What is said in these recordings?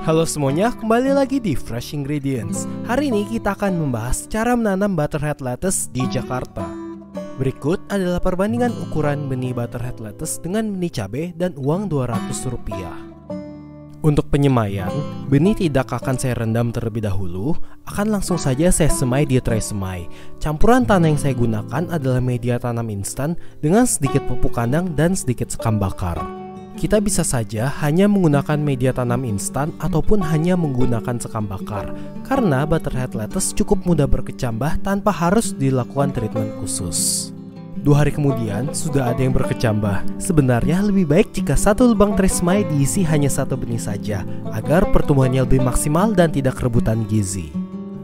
Halo semuanya, kembali lagi di Fresh Ingredients. Hari ini kita akan membahas cara menanam butterhead lettuce di Jakarta. Berikut adalah perbandingan ukuran benih butterhead lettuce dengan benih cabai dan uang Rp200. Untuk penyemaian, benih tidak akan saya rendam terlebih dahulu, akan langsung saja saya semai di tray semai. Campuran tanah yang saya gunakan adalah media tanam instan dengan sedikit pupuk kandang dan sedikit sekam bakar. Kita bisa saja hanya menggunakan media tanam instan ataupun hanya menggunakan sekam bakar, karena butterhead lettuce cukup mudah berkecambah tanpa harus dilakukan treatment khusus. 2 hari kemudian sudah ada yang berkecambah. Sebenarnya lebih baik jika satu lubang tray semai diisi hanya satu benih saja, agar pertumbuhannya lebih maksimal dan tidak rebutan gizi.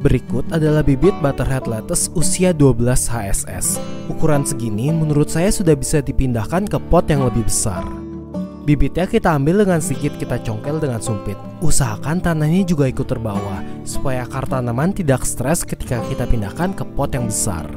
Berikut adalah bibit butterhead lettuce usia 12 HSS. Ukuran segini menurut saya sudah bisa dipindahkan ke pot yang lebih besar. Bibitnya kita ambil dengan sedikit kita congkel dengan sumpit. Usahakan tanahnya juga ikut terbawa, supaya akar tanaman tidak stres ketika kita pindahkan ke pot yang besar.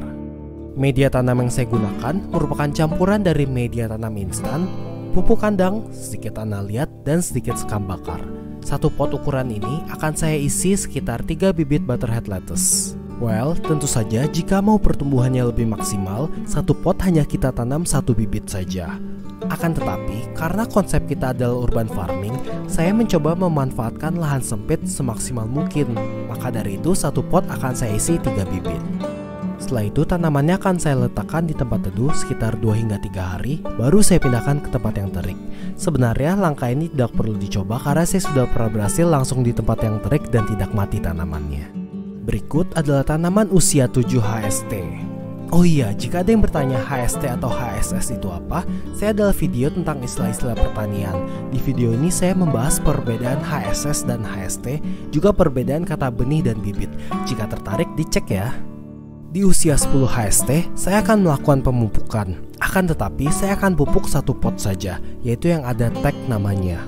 Media tanam yang saya gunakan merupakan campuran dari media tanam instan, pupuk kandang, sedikit tanah liat, dan sedikit sekam bakar. Satu pot ukuran ini akan saya isi sekitar 3 bibit butterhead lettuce. Well, tentu saja jika mau pertumbuhannya lebih maksimal, satu pot hanya kita tanam 1 bibit saja. Akan tetapi, karena konsep kita adalah urban farming, saya mencoba memanfaatkan lahan sempit semaksimal mungkin. Maka dari itu, satu pot akan saya isi 3 bibit. Setelah itu, tanamannya akan saya letakkan di tempat teduh sekitar 2 hingga 3 hari, baru saya pindahkan ke tempat yang terik. Sebenarnya langkah ini tidak perlu dicoba karena saya sudah pernah berhasil langsung di tempat yang terik dan tidak mati tanamannya. Berikut adalah tanaman usia 7 HST. Oh iya, jika ada yang bertanya HST atau HSS itu apa, saya adalah video tentang istilah-istilah pertanian. Di video ini saya membahas perbedaan HSS dan HST, juga perbedaan kata benih dan bibit. Jika tertarik, dicek ya. Di usia 10 HST, saya akan melakukan pemupukan. Akan tetapi, saya akan pupuk 1 pot saja, yaitu yang ada tag namanya.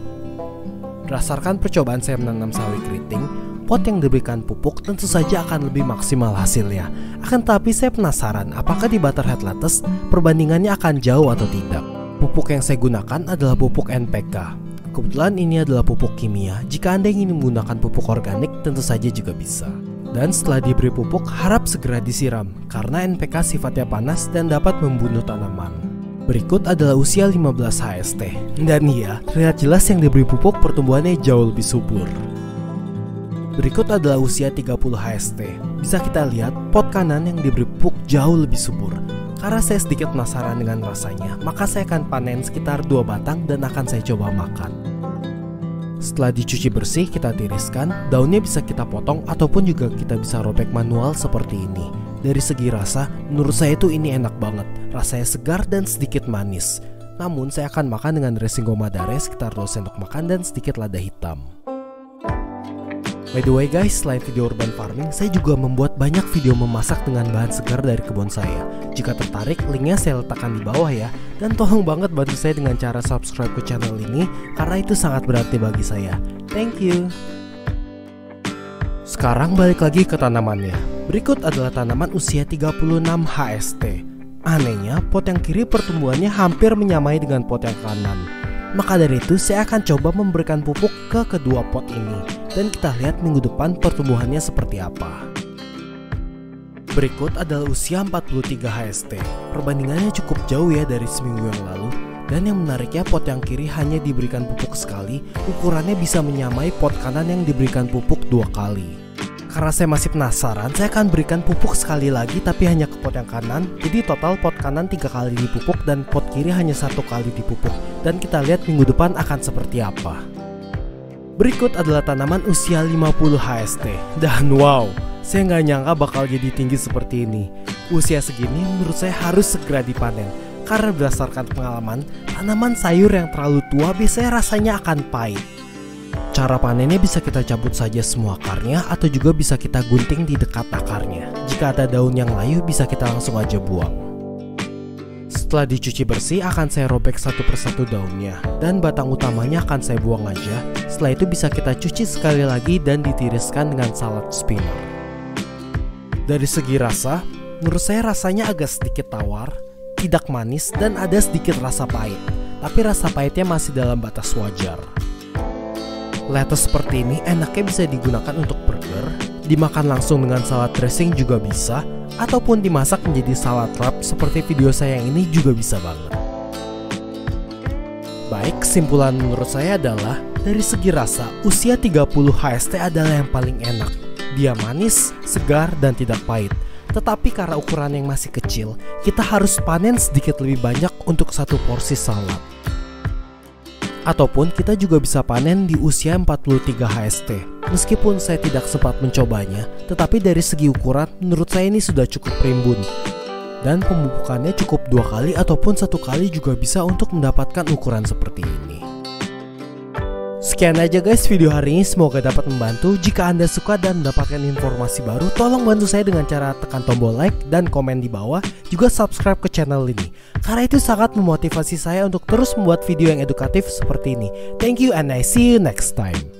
Berdasarkan percobaan saya menanam sawi keriting, pot yang diberikan pupuk tentu saja akan lebih maksimal hasilnya. Akan tetapi saya penasaran apakah di butterhead lettuce perbandingannya akan jauh atau tidak. Pupuk yang saya gunakan adalah pupuk NPK. Kebetulan ini adalah pupuk kimia. Jika Anda ingin menggunakan pupuk organik tentu saja juga bisa. Dan setelah diberi pupuk harap segera disiram karena NPK sifatnya panas dan dapat membunuh tanaman. Berikut adalah usia 15 HST. Dan iya, terlihat jelas yang diberi pupuk pertumbuhannya jauh lebih subur. Berikut adalah usia 30 HST. Bisa kita lihat pot kanan yang diberi pupuk jauh lebih subur. Karena saya sedikit penasaran dengan rasanya, maka saya akan panen sekitar 2 batang dan akan saya coba makan. Setelah dicuci bersih, kita tiriskan. Daunnya bisa kita potong ataupun juga kita bisa robek manual seperti ini. Dari segi rasa, menurut saya itu ini enak banget. Rasanya segar dan sedikit manis. Namun saya akan makan dengan dressing gomadare sekitar 2 sendok makan dan sedikit lada hitam. By the way guys, selain video urban farming, saya juga membuat banyak video memasak dengan bahan segar dari kebun saya. Jika tertarik, linknya saya letakkan di bawah ya. Dan tolong banget bantu saya dengan cara subscribe ke channel ini, karena itu sangat berarti bagi saya. Thank you. Sekarang balik lagi ke tanamannya. Berikut adalah tanaman usia 36 HST. Anehnya, pot yang kiri pertumbuhannya hampir menyamai dengan pot yang kanan. Maka dari itu saya akan coba memberikan pupuk ke kedua pot ini. Dan kita lihat minggu depan pertumbuhannya seperti apa. Berikut adalah usia 43 HST. Perbandingannya cukup jauh ya dari seminggu yang lalu. Dan yang menariknya pot yang kiri hanya diberikan pupuk sekali. Ukurannya bisa menyamai pot kanan yang diberikan pupuk 2 kali. Karena saya masih penasaran, saya akan berikan pupuk sekali lagi tapi hanya ke pot yang kanan. Jadi total pot kanan 3 kali dipupuk dan pot kiri hanya 1 kali dipupuk. Dan kita lihat minggu depan akan seperti apa. Berikut adalah tanaman usia 50 HST. Dan wow, saya nggak nyangka bakal jadi tinggi seperti ini. Usia segini menurut saya harus segera dipanen. Karena berdasarkan pengalaman, tanaman sayur yang terlalu tua biasanya rasanya akan pahit. Cara panennya bisa kita cabut saja semua akarnya atau juga bisa kita gunting di dekat akarnya. Jika ada daun yang layu bisa kita langsung aja buang. Setelah dicuci bersih akan saya robek satu persatu daunnya dan batang utamanya akan saya buang aja. Setelah itu bisa kita cuci sekali lagi dan ditiriskan dengan salad spinner. Dari segi rasa, menurut saya rasanya agak sedikit tawar, tidak manis dan ada sedikit rasa pahit. Tapi rasa pahitnya masih dalam batas wajar. Lettuce seperti ini enaknya bisa digunakan untuk burger, dimakan langsung dengan salad dressing juga bisa, ataupun dimasak menjadi salad wrap seperti video saya yang ini juga bisa banget. Baik, kesimpulan menurut saya adalah dari segi rasa, usia 30 HST adalah yang paling enak. Dia manis, segar, dan tidak pahit. Tetapi karena ukuran yang masih kecil, kita harus panen sedikit lebih banyak untuk satu porsi salad. Ataupun kita juga bisa panen di usia 43 HST. Meskipun saya tidak sempat mencobanya, tetapi dari segi ukuran menurut saya ini sudah cukup rimbun. Dan pemupukannya cukup 2 kali ataupun 1 kali juga bisa untuk mendapatkan ukuran seperti ini. Sekian aja guys video hari ini, semoga dapat membantu. Jika Anda suka dan mendapatkan informasi baru, tolong bantu saya dengan cara tekan tombol like dan komen di bawah. Juga subscribe ke channel ini, karena itu sangat memotivasi saya untuk terus membuat video yang edukatif seperti ini. Thank you and I see you next time.